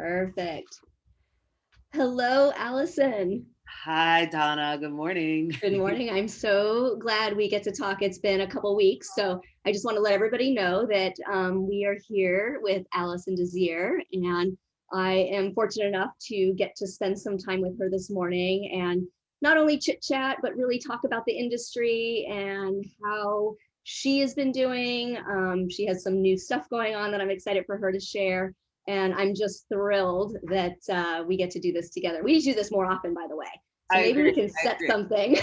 Perfect. Hello, Allison. Hi, Donna. Good morning. Good morning. I'm so glad we get to talk. It's been a couple weeks, so I just want to let everybody know that we are here with Alison Désir, and I am fortunate enough to get to spend some time with her this morning and not only chit chat, but really talk about the industry and how she has been doing. She has some new stuff going on that I'm excited for her to share. And I'm just thrilled that we get to do this together. We need to do this more often, by the way. So I maybe agree. we can I set agree. something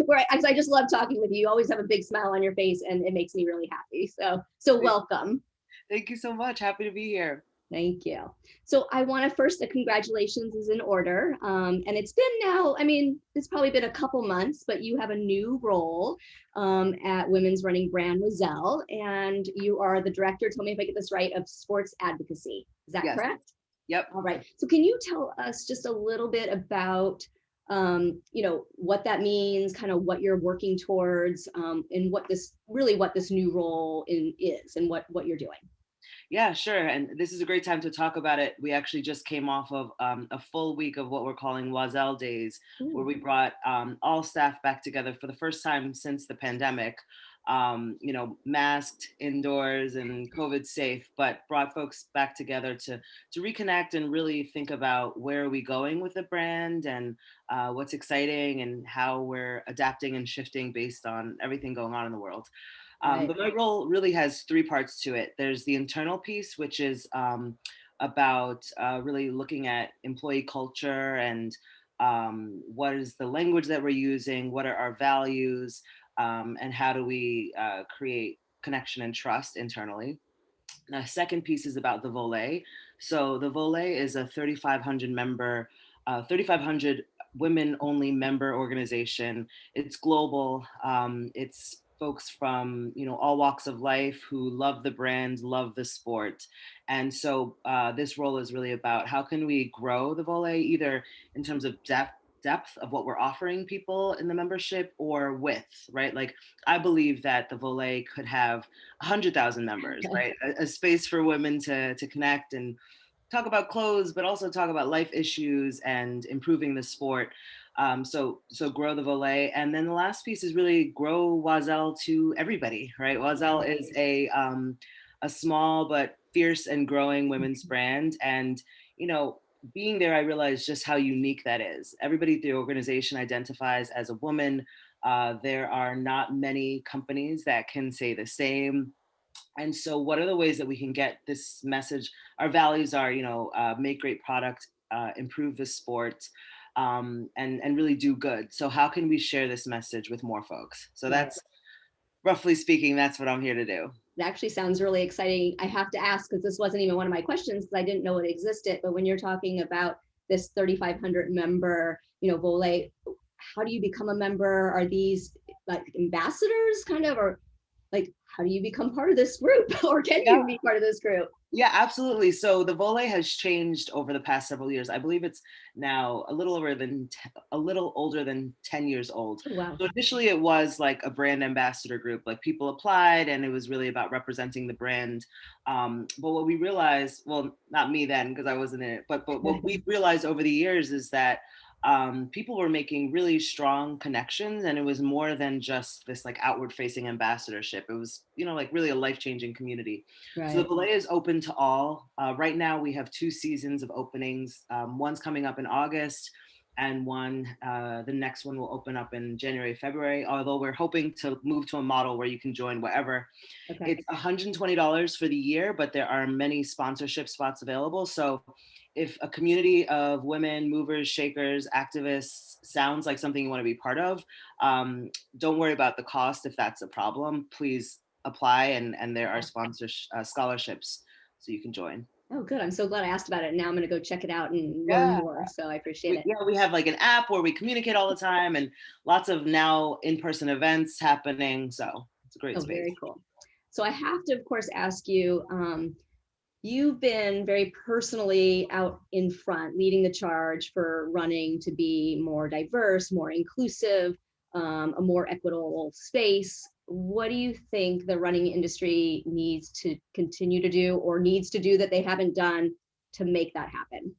where I just love talking with you. You always have a big smile on your face and it makes me really happy. So welcome. Thank you so much. Happy to be here. Thank you. So I want to first, congratulations is in order. And it's been now, I mean, it's probably been a couple months, but you have a new role at women's running brand Oiselle, and you are the director, tell me if I get this right, of sports advocacy. Is that Yes. correct? Yep. All right. So can you tell us just a little bit about, what that means, kind of what you're working towards, and what this new role is and what you're doing? Yeah, sure. And this is a great time to talk about it. We actually just came off of a full week of what we're calling Oiselle Days, where Ooh, we brought all staff back together for the first time since the pandemic. Masked indoors and COVID safe, but brought folks back together to reconnect and really think about where are we going with the brand and what's exciting and how we're adapting and shifting based on everything going on in the world. right. But my role really has three parts to it. There's the internal piece, which is about really looking at employee culture and what is the language that we're using, what are our values, and how do we create connection and trust internally. The second piece is about the Volet. So the Volet is a 3,500 member, 3,500 women only member organization. It's global. It's folks from all walks of life who love the brand, love the sport, and so this role is really about how can we grow the Volet either in terms of depth of what we're offering people in the membership or width, right? Like I believe that the Volet could have 100,000 members, right? A space for women to connect and talk about clothes, but also talk about life issues and improving the sport. So grow the volet, and then the last piece is really grow Oiselle to everybody, right? Oiselle is a small but fierce and growing women's brand, and being there, I realized just how unique that is. Everybody at the organization identifies as a woman. There are not many companies that can say the same. And so, what are the ways that we can get this message? Our values are, make great product, improve the sport, and really do good. So, how can we share this message with more folks? So Right. that's roughly speaking, that's what I'm here to do. It actually sounds really exciting. I have to ask because this wasn't even one of my questions because I didn't know it existed. But when you're talking about this 3,500 member, Volet, how do you become a member? Are these like ambassadors kind of, or like, how do you become part of this group or can Yeah. you be part of this group? Yeah, absolutely. So the volley has changed over the past several years. I believe it's now a little older than 10 years old. Oh, wow. So initially it was like a brand ambassador group, like people applied and it was really about representing the brand. But what we realized, well, not me then because I wasn't in it, but what we've realized over the years is that people were making really strong connections, and it was more than just this like outward facing ambassadorship. It was like really a life-changing community. So the Right. Valet is open to all. Right now we have 2 seasons of openings. One's coming up in August, and the next one will open up in January, February, although we're hoping to move to a model where you can join wherever. Okay. It's $120 for the year, but there are many sponsorship spots available. So if a community of women, movers, shakers, activists sounds like something you want to be part of, don't worry about the cost if that's a problem. Please apply, and there are scholarships so you can join. Oh, good. I'm so glad I asked about it. Now I'm going to go check it out and learn Yeah. more. So I appreciate it. We have like an app where we communicate all the time and lots of now in-person events happening. So it's a great Oh, space. very cool. So I have to, of course, ask you, you've been very personally out in front, leading the charge for running to be more diverse, more inclusive, a more equitable space. What do you think the running industry needs to continue to do or needs to do that they haven't done to make that happen?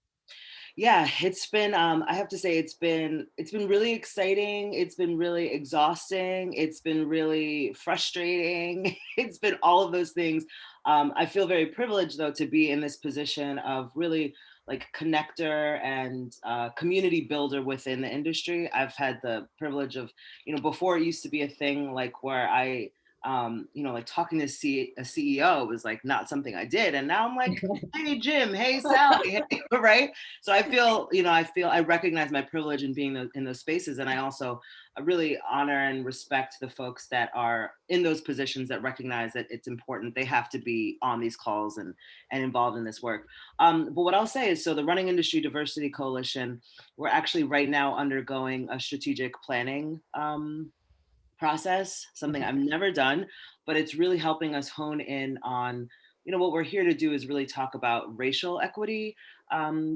Yeah, it's been I have to say it's been really exciting, it's been really exhausting, it's been really frustrating. It's been all of those things. I feel very privileged though to be in this position of really like connector and community builder within the industry. I've had the privilege of, before it used to be a thing like where like talking to a CEO was like not something I did. And now I'm like, hey, Jim, hey, Sally, hey, right? So I recognize my privilege in being in those spaces. And I also really honor and respect the folks that are in those positions that recognize that it's important. They have to be on these calls and involved in this work. But what I'll say is, so the Running Industry Diversity Coalition, we're actually right now undergoing a strategic planning process, something Okay. I've never done, but it's really helping us hone in on, what we're here to do is really talk about racial equity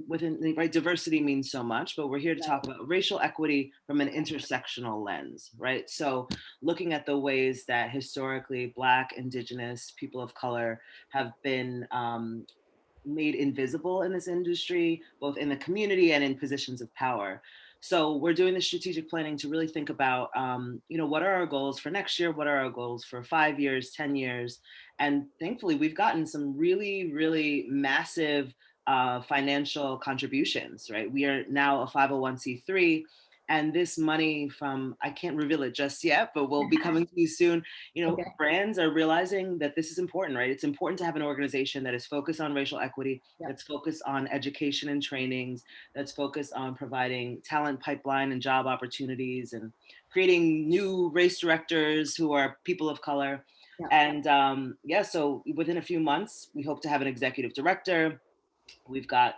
within, right? Diversity means so much, but we're here to talk about racial equity from an intersectional lens, right? So looking at the ways that historically Black, Indigenous, people of color have been made invisible in this industry, both in the community and in positions of power. So we're doing the strategic planning to really think about, what are our goals for next year? What are our goals for 5 years, 10 years? And thankfully, we've gotten some really, really massive financial contributions, right? We are now a 501c3. And this money from, I can't reveal it just yet, but will be coming to you soon. Okay. Brands are realizing that this is important, right? It's important to have an organization that is focused on racial equity, Yep. that's focused on education and trainings, that's focused on providing talent pipeline and job opportunities and creating new race directors who are people of color. Yep. And so within a few months, we hope to have an executive director. We've got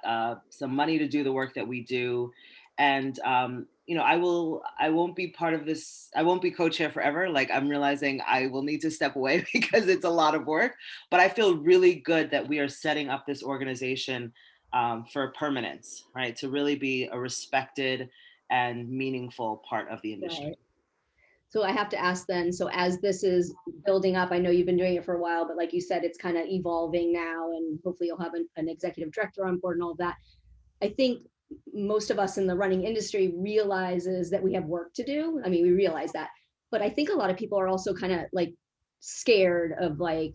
some money to do the work that we do. And I won't be part of this. I won't be co-chair forever. Like, I'm realizing I will need to step away because it's a lot of work, but I feel really good that we are setting up this organization for permanence, right? To really be a respected and meaningful part of the industry. Right. So I have to ask then, so as this is building up, I know you've been doing it for a while, but like you said, it's kind of evolving now, and hopefully you'll have an executive director on board and all of that. I think most of us in the running industry realizes that we have work to do. I mean, we realize that, but I think a lot of people are also kind of like scared of like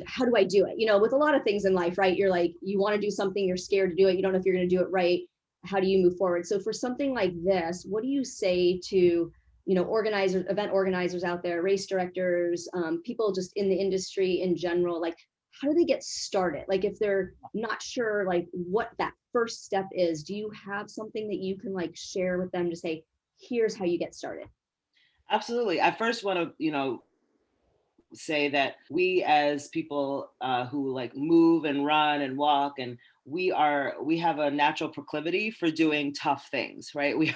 how do I do it? With a lot of things in life, right? You're like, you want to do something, you're scared to do it. You don't know if you're going to do it right. How do you move forward? So for something like this, what do you say to, organizers, event organizers out there, race directors, people just in the industry in general, like how do they get started? Like if they're not sure like what that first step is, do you have something that you can like share with them to say, here's how you get started? Absolutely. I first want to, say that we as people who like move and run and walk, and we have a natural proclivity for doing tough things, right? We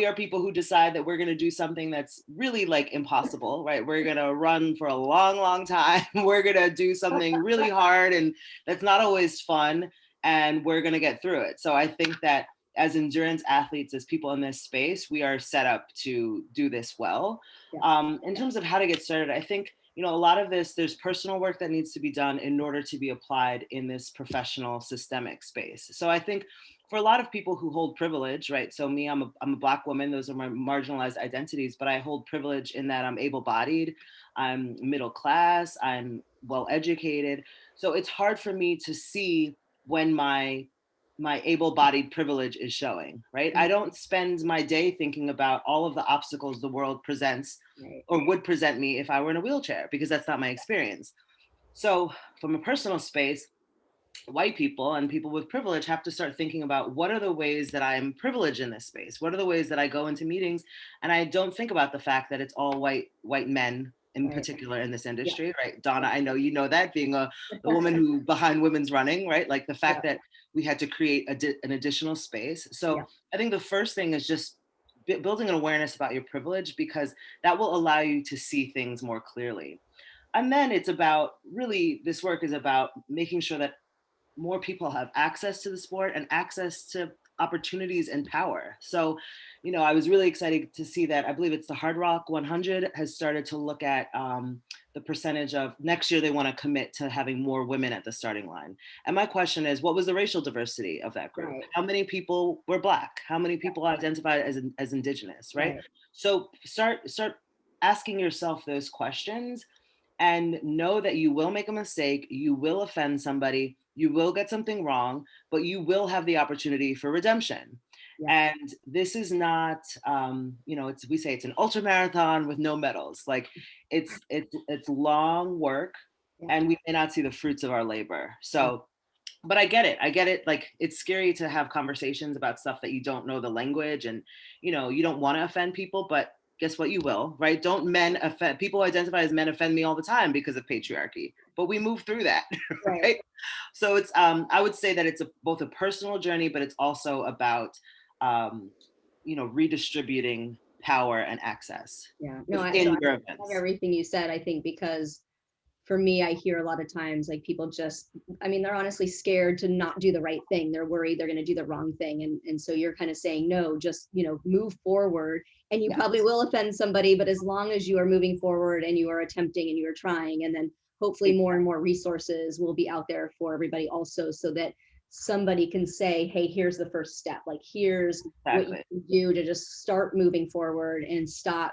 are people who decide that we're going to do something that's really like impossible, right? We're going to run for a long, long time. We're going to do something really hard and that's not always fun, and we're going to get through it. So I think that as endurance athletes, as people in this space, we are set up to do this well. Yeah. In terms of how to get started, I think, a lot of this, there's personal work that needs to be done in order to be applied in this professional systemic space. So I think for a lot of people who hold privilege, right? So me, I'm a Black woman, those are my marginalized identities, but I hold privilege in that I'm able-bodied, I'm middle class, I'm well-educated. So it's hard for me to see when my able-bodied privilege is showing, right? I don't spend my day thinking about all of the obstacles the world presents Right. or would present me if I were in a wheelchair, because that's not my experience. So from a personal space, white people and people with privilege have to start thinking about what are the ways that I'm privileged in this space? What are the ways that I go into meetings and I don't think about the fact that it's all white men in Right. particular in this Yeah. industry, right? Dawna, I know you know that, being the woman who behind women's running, right? Like the fact Yeah. that we had to create an additional space. So Yeah. I think the first thing is just building an awareness about your privilege, because that will allow you to see things more clearly. And then it's about, really, this work is about making sure that more people have access to the sport and access to opportunities and power. So, I was really excited to see that. I believe it's the Hard Rock 100 has started to look at the percentage of next year they want to commit to having more women at the starting line. And my question is, what was the racial diversity of that group? Right. How many people were Black? How many people identified as Indigenous, right? Right. So start asking yourself those questions, and know that you will make a mistake, you will offend somebody, you will get something wrong, but you will have the opportunity for redemption. Yeah. And this is not, we say it's an ultra marathon with no medals. Like it's long work, Yeah. and we may not see the fruits of our labor. Yeah. So, but I get it. I get it. Like it's scary to have conversations about stuff that you don't know the language, and you don't want to offend people, but guess what? You will, right? Don't men offend people who identify as men offend me all the time because of patriarchy, but we move through that, Right. right? So it's I would say that it's both a personal journey, but it's also about um, redistributing power and access Yeah. No, so within I your love events. everything you said, I think, because for me, I hear a lot of times like people just, I mean, they're honestly scared to not do the right thing. They're worried they're going to do the wrong thing. And so you're kind of saying, no, just, move forward, and you Yeah, probably will offend somebody, but as long as you are moving forward and you are attempting and you are trying, and then hopefully more and more resources will be out there for everybody also, so that somebody can say, hey, here's the first step. Like, here's what you exactly. can do to just start moving forward and stop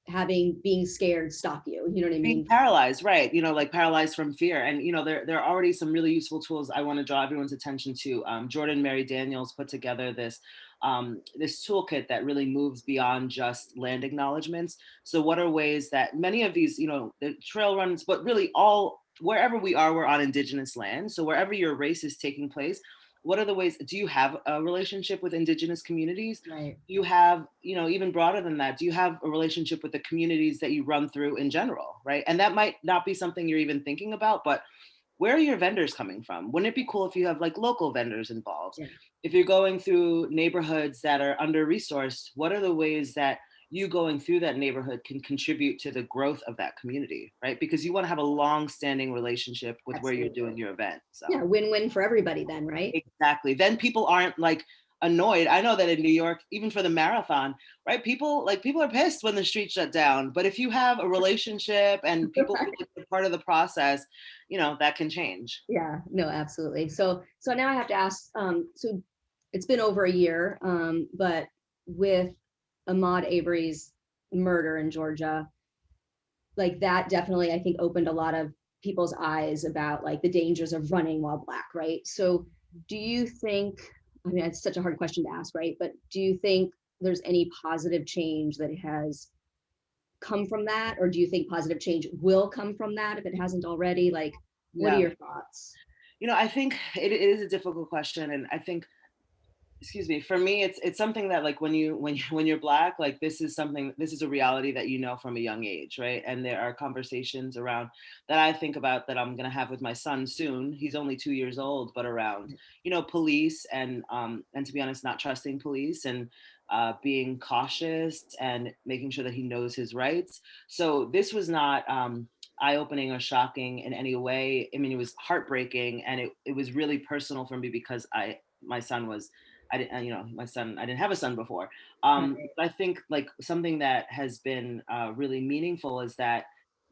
having being scared stop you. You know what I Being mean? paralyzed, right? Like paralyzed from fear. And there are already some really useful tools I want to draw everyone's attention to. Jordan Mary Daniels put together this toolkit that really moves beyond just land acknowledgements. So what are ways that many of these, the trail runs, but really all wherever we are, we're on Indigenous land. So wherever your race is taking place, what are the ways? Do you have a relationship with Indigenous communities? Right. You have, even broader than that, do you have a relationship with the communities that you run through in general, right? And that might not be something you're even thinking about, but where are your vendors coming from? Wouldn't it be cool if you have like local vendors involved? Yeah. If you're going through neighborhoods that are under resourced, what are the ways that you going through that neighborhood can contribute to the growth of that community, right? Because you want to have a long-standing relationship with where you're Absolutely. doing your event. Yeah, So win-win for everybody then, right? exactly. Then people aren't like annoyed. I know that in New York, even for the marathon, right? People are pissed when the streets shut down. But if you have a relationship and people feel like they're part of the process, that can change. Yeah, no, absolutely. So now I have to ask, so it's been over a year, but with Ahmaud Arbery's murder in Georgia, like that definitely, I think, opened a lot of people's eyes about like the dangers of running while Black, right? So do you think, I mean, it's such a hard question to ask, right? But do you think there's any positive change that has come from that? Or do you think positive change will come from that if it hasn't already? Like, what are Yeah. your thoughts? I think it is a difficult question. And I think, excuse me, for me it's something that like when you're Black, like this is a reality that from a young age, right? And there are conversations around that I think about that I'm going to have with my son soon. He's only 2 years old, but around police and to be honest, not trusting police, and being cautious and making sure that he knows his rights. So this was not eye-opening or shocking in any way. I mean, it was heartbreaking, and it was really personal for me because my son was I didn't, my son, I didn't have a son before. Right. But I think like something that has been really meaningful is that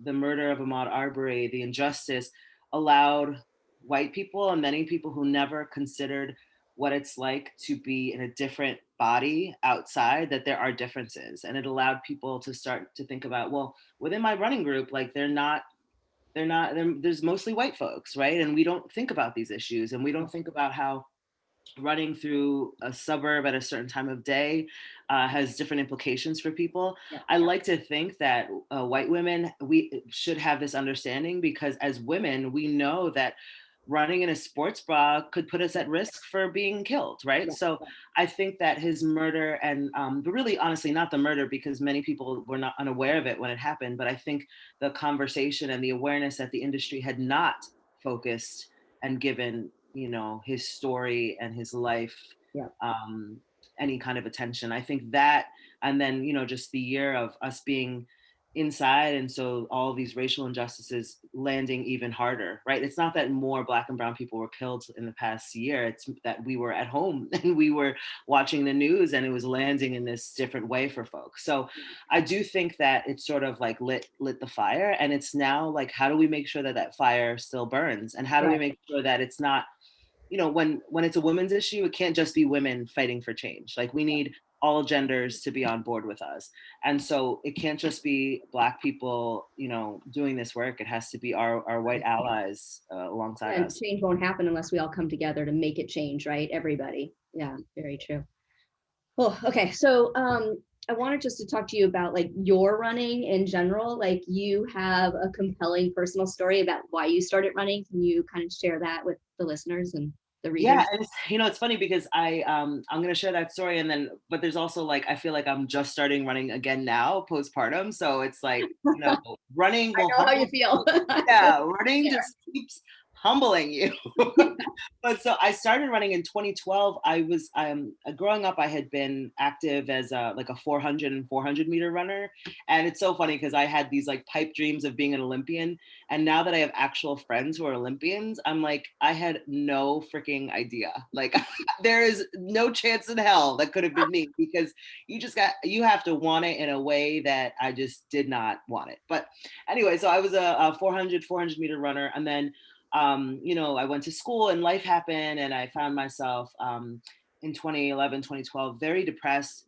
the murder of Ahmaud Arbery, the injustice, allowed white people and many people who never considered what it's like to be in a different body outside, that there are differences. And it allowed people to start to think about, well, within my running group, like there's mostly white folks, right? And we don't think about these issues, and we don't think about how running through a suburb at a certain time of day has different implications for people. Yeah. I like to think that white women, we should have this understanding, because as women, we know that running in a sports bra could put us at risk for being killed, right? Yeah. So I think that his murder, and but really honestly not the murder, because many people were not unaware of it when it happened, but I think the conversation and the awareness that the industry had not focused and given his story and his life Yeah. any kind of attention. I think that, and then just the year of us being inside. And so all these racial injustices landing even harder, right? It's not that more Black and brown people were killed in the past year. It's that we were at home and we were watching the news and it was landing in this different way for folks. So I do think that it's sort of like lit the fire. And it's now like, how do we make sure that that fire still burns? And how do we Right. make sure that it's not, when it's a women's issue, it can't just be women fighting for change. Like we need all genders to be on board with us. And so it can't just be Black people, doing this work. It has to be our white Right. allies alongside And us. change won't happen unless we all come together to make it change, right? Everybody. Yeah, very true. Well, okay. So I wanted just to talk to you about like your running in general. Like you have a compelling personal story about why you started running. Can you kind of share that with the listeners and the Yeah, readers? and it's funny because I'm gonna share that story, and then but there's also like I feel like I'm just starting running again now postpartum, so it's like running will I know how you humble. feel. Yeah, running just keeps humbling you. But so I started running in 2012. I was growing up. I had been active as a 400 and 400 meter runner, and it's so funny because I had these like pipe dreams of being an Olympian. And now that I have actual friends who are Olympians, I'm like, I had no freaking idea. Like, there is no chance in hell that could have been me because you have to want it in a way that I just did not want it. But anyway, so I was a 400 meter runner. And then, I went to school and life happened and I found myself in 2011, 2012, very depressed.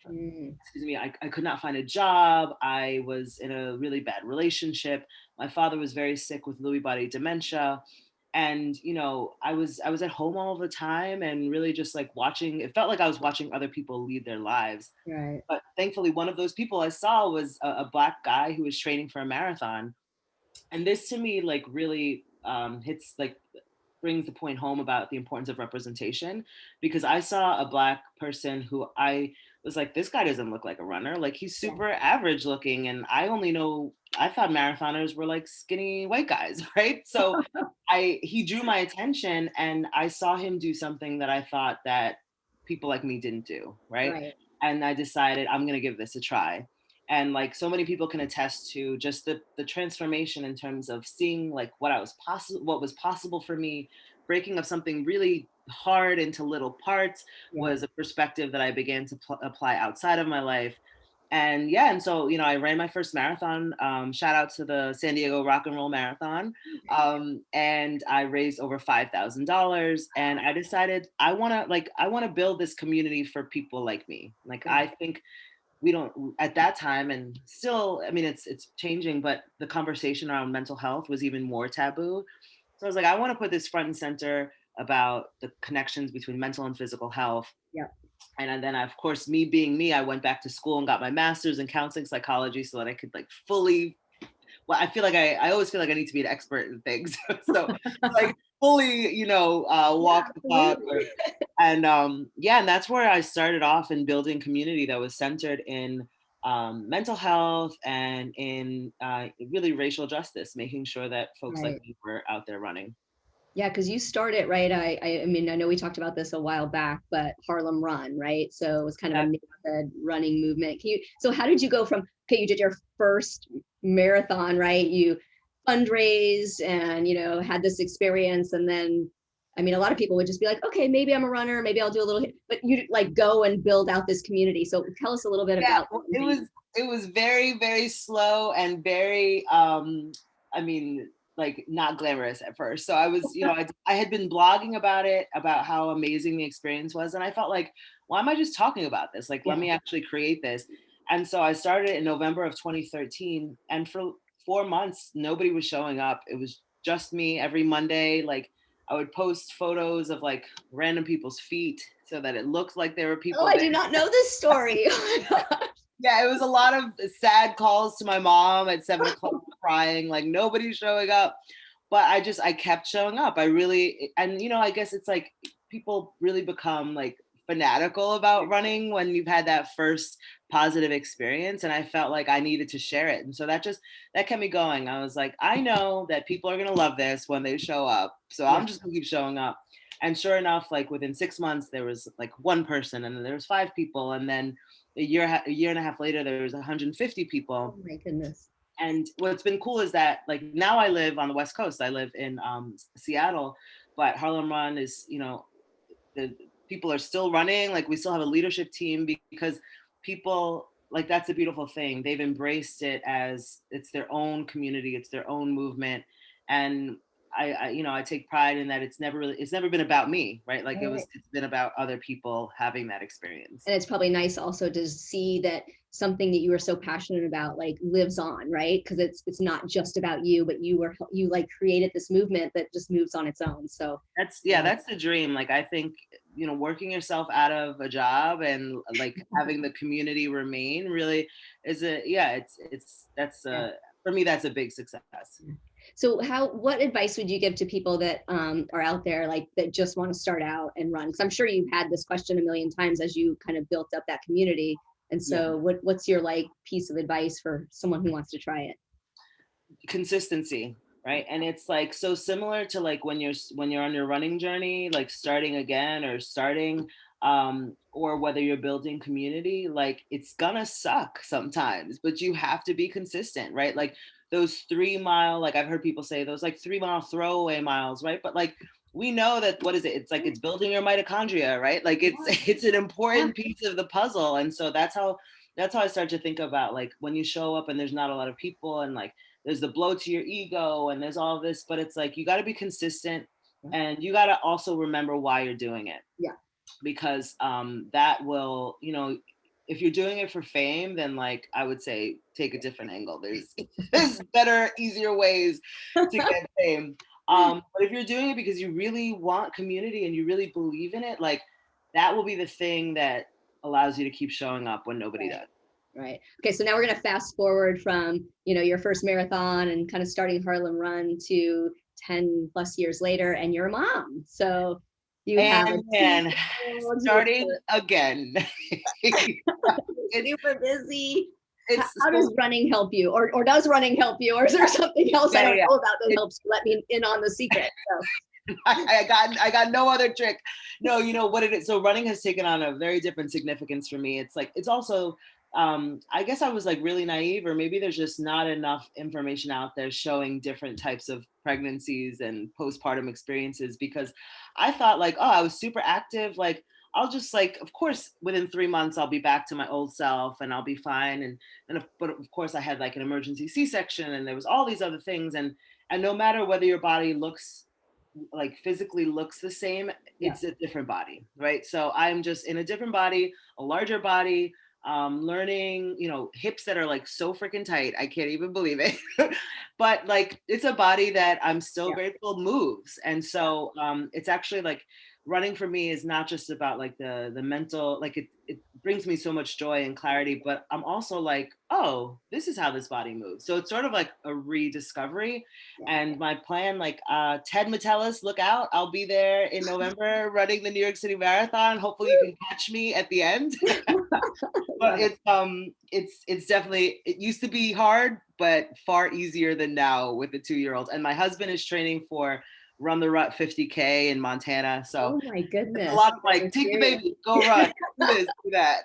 Mm, Excuse me, I could not find a job. I was in a really bad relationship. My father was very sick with Lewy body dementia. And I was at home all the time and really just like watching. It felt like I was watching other people lead their lives. right. But thankfully, one of those people I saw was a Black guy who was training for a marathon. And this to me like really hits like brings the point home about the importance of representation, because I saw a Black person who I was like, this guy doesn't look like a runner. Like he's Yeah. super average looking. And I thought marathoners were like skinny white guys, right? So he drew my attention and I saw him do something that I thought that people like me didn't do, right? Right. And I decided I'm going to give this a try. And like so many people can attest to just the transformation in terms of seeing like what was possible for me. Breaking up something really hard into little parts Yeah. was a perspective that I began to apply outside of my life. And yeah, and so I ran my first marathon. Shout out to the San Diego Rock and Roll Marathon, and I raised over $5,000. And I decided I want to build this community for people like me. Like Yeah. I think we don't at that time, and still, I mean, it's changing, but the conversation around mental health was even more taboo. So I was like, I want to put this front and center about the connections between mental and physical health. Yeah. And then, of course, me being me, I went back to school and got my master's in counseling psychology so that I could like fully, well, I feel like I always feel like I need to be an expert in things. So like fully, Yeah, walk the talk. absolutely. And and that's where I started off in building community that was centered in mental health and in really racial justice, making sure that folks like Right. me were out there running. Yeah, because you started, right? I mean, I know we talked about this a while back, but Harlem Run, right? So it was kind of a neighborhood running movement. So how did you go from, okay, you did your first marathon, right? You fundraised and, had this experience. And then, I mean, a lot of people would just be like, okay, maybe I'm a runner, maybe I'll do a little, but you like go and build out this community. So tell us a little bit Yeah, about well, that. it was very, very slow and very I mean, like not glamorous at first. So I was, I had been blogging about it, about how amazing the experience was, and I felt like, why am I just talking about this? Like, let Yeah. me actually create this. And so I started in November of 2013, and for 4 months nobody was showing up. It was just me every Monday. Like I would post photos of like random people's feet so that it looked like there were Oh, people I there. do not know this story. Oh my God. Yeah, it was a lot of sad calls to my mom at 7 o'clock crying, like nobody's showing up. But I kept showing up. And I guess it's like people really become like fanatical about running when you've had that first positive experience. And I felt like I needed to share it. And so that kept me going. I was like, I know that people are gonna love this when they show up. So Yeah. I'm just gonna keep showing up. And sure enough, like within 6 months, there was like one person, and then there was 5 people, and then a year and a half later, there was 150 Oh people. my goodness. And what's been cool is that like now I live on the West Coast. I live in Seattle, but Harlem Run is, the people are still running. Like we still have a leadership team because people, like, that's a beautiful thing. They've embraced it as it's their own community, it's their own movement. And I take pride in that it's never been about me, right? Like Right. it's been about other people having that experience. And it's probably nice also to see that something that you were so passionate about like lives on, right? Because it's not just about you, but you like created this movement that just moves on its own. So That's the dream. Like I think, working yourself out of a job and like having the community remain really is yeah. for me, that's a big success. So what advice would you give to people that are out there like that just want to start out and run? Because I'm sure you've had this question a million times as you kind of built up that community. And Yeah. so what's your like piece of advice for someone who wants to try it? Consistency, right? And it's like so similar to like when you're on your running journey, like starting again or starting or whether you're building community, like it's gonna suck sometimes, but you have to be consistent, right? Like those 3 mile, like I've heard people say those like 3 mile throwaway miles, right? But like we know that, what is it, it's like it's building your mitochondria, right? Like it's an important piece of the puzzle. And so that's how I start to think about like when you show up and there's not a lot of people, and like there's the blow to your ego and there's all this, but it's like you got to be consistent, and you got to also remember why you're doing it. Yeah. Because that will, if you're doing it for fame, then like I would say take a different angle. There's better, easier ways to get fame. But if you're doing it because you really want community and you really believe in it, like that will be the thing that allows you to keep showing up when nobody does. Right. Okay. So now we're going to fast forward from, your first marathon and kind of starting Harlem Run to 10 plus years later, and you're a mom. So you have a And starting again. It's super busy. How So, does running help you? Or does running help you? Or is there something else I don't know about that helps you? Let me in on the secret. So. I got no other trick. No, you know what it is. So running has taken on a very different significance for me. It's like, it's also, I guess I was like really naive, or maybe there's just not enough information out there showing different types of pregnancies and postpartum experiences, because I thought like, oh, I was super active. Like, I'll just like, of course, within 3 months, I'll be back to my old self and I'll be fine. But of course I had like an emergency C-section and there was all these other things. And no matter whether your body looks like physically looks the same, it's a different body, right? So I'm just in a different body, a larger body, learning, hips that are like so freaking tight, I can't even believe it. But like it's a body that I'm still grateful moves. And so it's actually like running for me is not just about like the mental, like it brings me so much joy and clarity, but I'm also like, oh, this is how this body moves. So it's sort of like a rediscovery. And my plan, like Ted Metellus, look out, I'll be there in November running the New York City Marathon. Hopefully you can catch me at the end. But it's definitely, it used to be hard, but far easier than now with the 2-year-old. And my husband is training for Run the Rut 50K in Montana. So oh my goodness, a lot of like, take the baby, go run, do this, do that.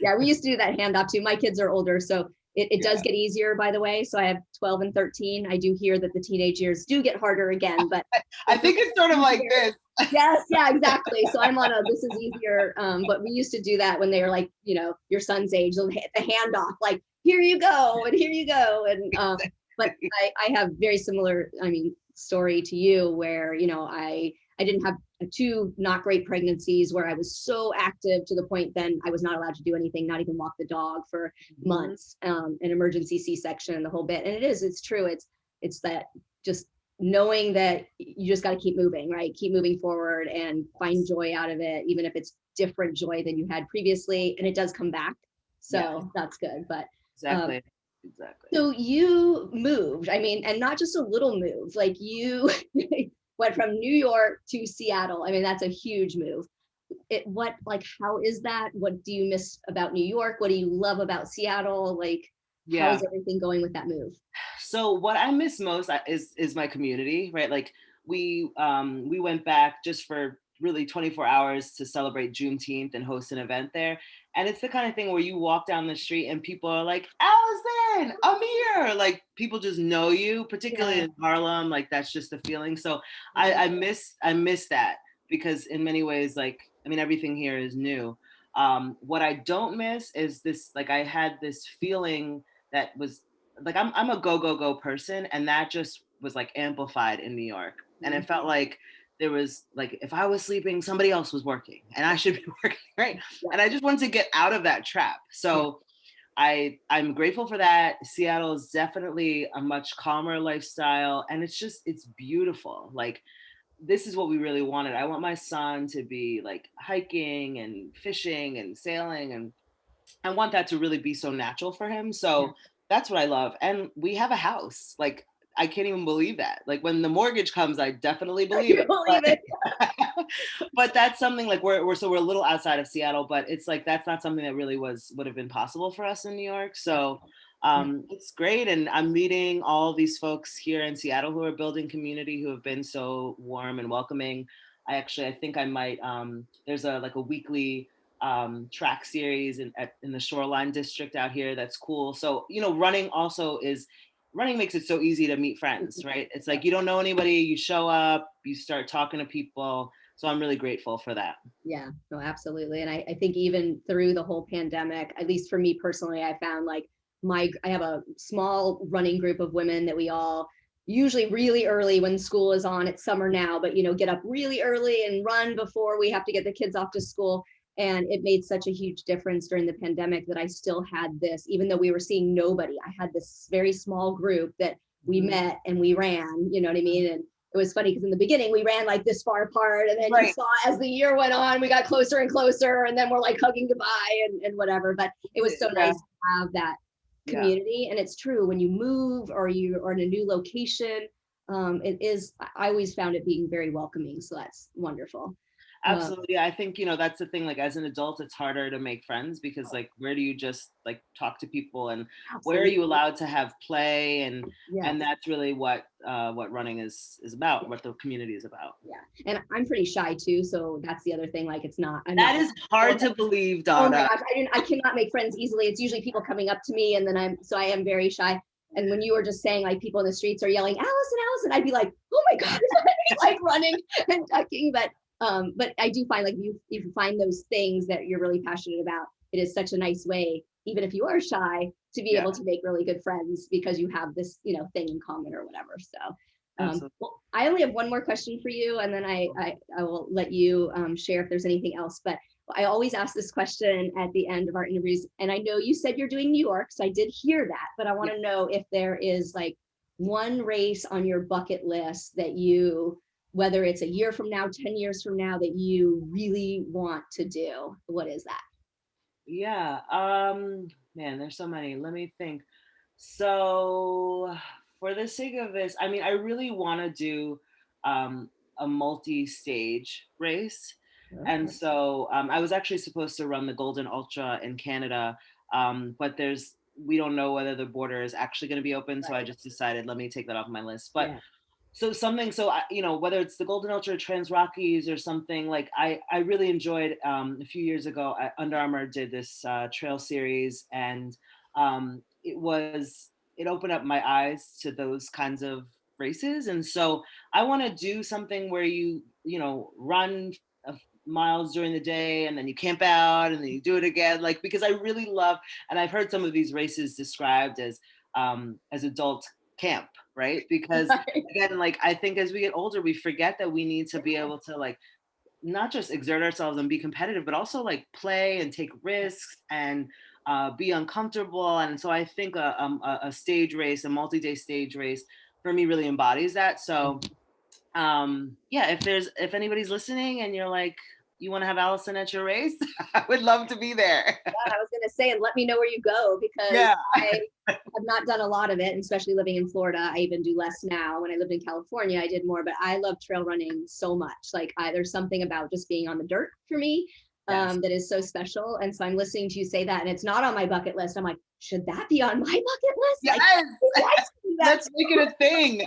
Yeah, we used to do that handoff too. My kids are older, so it does get easier, by the way. So I have 12 and 13. I do hear that the teenage years do get harder again, but I think it's sort of like this. Yes, yeah, exactly. So I'm on this is easier. But we used to do that when they were like, your son's age, the handoff, like, here you go, and here you go. And but I have very similar, story to you where, I didn't have 2 not great pregnancies where I was so active to the point then I was not allowed to do anything, not even walk the dog for months, an emergency C-section and the whole bit. And it's true. It's that just knowing that you just got to keep moving, right? Keep moving forward and find joy out of it, even if it's different joy than you had previously. And it does come back. So that's good. But exactly. So you moved, and not just a little move, like you went from New York to Seattle. That's a huge move. How is that? What do you miss about New York? What do you love about Seattle? Like, how is everything going with that move? So what I miss most is my community, right? Like we went back just for really 24 hours to celebrate Juneteenth and host an event there. And it's the kind of thing where you walk down the street and people are like, Allison, I'm here. Like people just know you, particularly Yeah. in Harlem. Like that's just the feeling. So Mhm. I miss that because in many ways, like, I mean, everything here is new. What I don't miss is this, like I had this feeling that was like, I'm a go person. And that just was like amplified in New York. And it felt like there was like, if I was sleeping, somebody else was working and I should be working, right? Yeah. And I just wanted to get out of that trap. Yeah. So I'm grateful for that. Seattle is definitely a much calmer lifestyle. And it's beautiful. Like this is what we really wanted. I want my son to be like hiking and fishing and sailing, and I want that to really be so natural for him. Yeah. So that's what I love. And we have a house. Like I can't even believe that. Like when the mortgage comes, I definitely believe You it. believe But it. but that's something like we're a little outside of Seattle, but it's like that's not something that really would have been possible for us in New York. Yeah. So Yeah. it's great. And I'm meeting all these folks here in Seattle who are building community, who have been so warm and welcoming. I think I might there's a like a weekly track series in the Shoreline district out here that's cool. So running makes it so easy to meet friends, right? It's like you don't know anybody, you show up, you start talking to people. So I'm really grateful for that. Yeah, no, absolutely. And I think even through the whole pandemic, at least for me personally, I found like I have a small running group of women that we all usually really early when school is on. It's summer now, but get up really early and run before we have to get the kids off to school. And it made such a huge difference during the pandemic that I still had this, even though we were seeing nobody, I had this very small group that we met and we ran, you know what I mean? And it was funny because in the beginning we ran like this far apart, and then you Right. saw as the year went on, we got closer and closer, and then we're like hugging goodbye and whatever. But it was so nice to have that community. And it's true, when you move or you are in a new location, I always found it being very welcoming. So that's wonderful. Absolutely. I think, that's the thing, like as an adult, it's harder to make friends because like, where do you just like talk to people, and where are Absolutely. you allowed to have play? And Yes. that's really what running is about, what the community is about. Yeah. And I'm pretty shy too. So that's the other thing. Like I'm That not. is hard to believe, Oh my Dawna. gosh, I cannot make friends easily. It's usually people coming up to me, and then I am very shy. And when you were just saying like people in the streets are yelling, Allison, Allison, I'd be like, oh my God, like running and ducking. But I do find like if you find those things that you're really passionate about, it is such a nice way, even if you are shy, to be able to make really good friends because you have this, thing in common or whatever. So well, I only have one more question for you, and then I will let you share if there's anything else. But I always ask this question at the end of our interviews, and I know you said you're doing New York, so I did hear that, but I want to know if there is like one race on your bucket list that you, whether it's a year from now, 10 years from now, that you really want to do. What is that? Yeah. Man, there's so many. Let me think. So for the sake of this, I mean, I really want to do a multi-stage race. And so I was actually supposed to run the Golden Ultra in Canada, but we don't know whether the border is actually going to be open. So I just decided, let me take that off my list. But whether it's the Golden Ultra, Trans Rockies, or something, like I really enjoyed a few years ago, Under Armour did this trail series, and it opened up my eyes to those kinds of races. And so I want to do something where you run miles during the day and then you camp out and then you do it again, like, because I really love, and I've heard some of these races described as adult camp, right? Because again, like I think as we get older, we forget that we need to be able to like not just exert ourselves and be competitive, but also like play and take risks and be uncomfortable. And so I think a stage race, a multi-day stage race, for me really embodies that. So if anybody's listening and you're like, you want to have Allison at your race, I would love to be there. Yeah, I was going to say, and let me know where you go, because I have not done a lot of it, and especially living in Florida. I even do less now. When I lived in California, I did more, but I love trail running so much. Like there's something about just being on the dirt for me that is so special. And so I'm listening to you say that, and it's not on my bucket list. I'm like, should that be on my bucket list? Yes. Like, Let's make it a thing.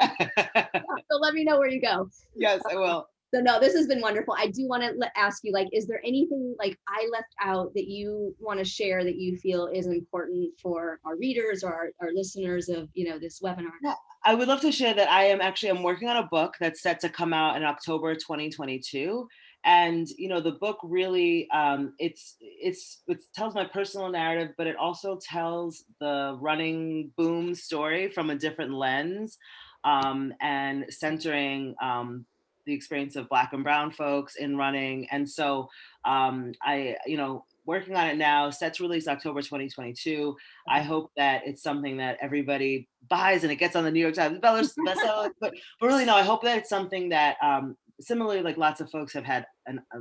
So let me know where you go. Yes, I will. So no, this has been wonderful. I do want to ask you, like, is there anything like I left out that you want to share that you feel is important for our readers or our listeners of, this webinar? Yeah, I would love to share that I'm working on a book that's set to come out in October 2022. And the book really it tells my personal narrative, but it also tells the running boom story from a different lens, and centering the experience of Black and Brown folks in running. And so I working on it now, set to release October 2022. I hope that it's something that everybody buys and it gets on the New York Times bestseller. But really, no, I hope that it's something that similarly, like lots of folks have had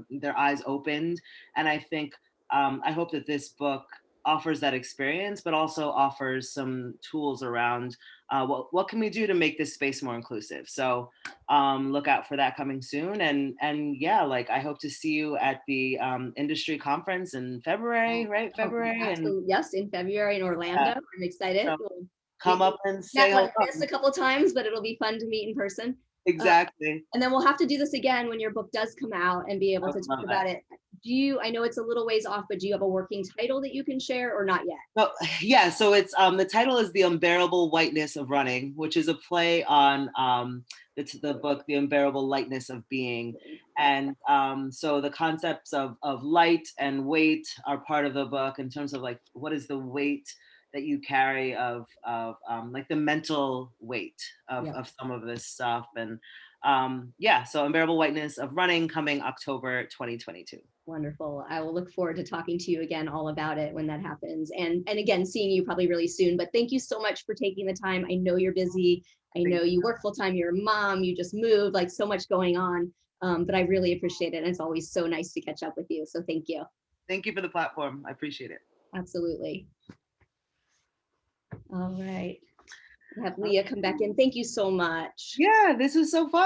their eyes opened. And I think I hope that this book offers that experience, but also offers some tools around what can we do to make this space more inclusive. So look out for that coming soon. And yeah, like I hope to see you at the industry conference in February, right? Oh, February. And absolutely. Yes, in February in Orlando. I'm excited. so We'll come maybe up and met say like hello. this a couple times, but it'll be fun to meet in person. Uh, Exactly. and then we'll have to do this again when your book does come out and be I able would to talk love that. about it. I know it's a little ways off, but do you have a working title that you can share or not yet? So yeah, so it's the title is The Unbearable Whiteness of Running, which is a play on the book The Unbearable Lightness of Being. And so the concepts of light and weight are part of the book in terms of like what is the weight that you carry of like the mental weight Yeah. of some of this stuff. And yeah, so Unbearable Whiteness of Running coming October 2022. Wonderful. I will look forward to talking to you again all about it when that happens. And again, seeing you probably really soon. But thank you so much for taking the time. I know you're busy. I know you work full time. You're a mom. You just moved, like so much going on. But I really appreciate it. And it's always so nice to catch up with you. So thank you. Thank you for the platform. I appreciate it. Absolutely. All right. Have Leah come back in. Thank you so much. Yeah, this was so fun.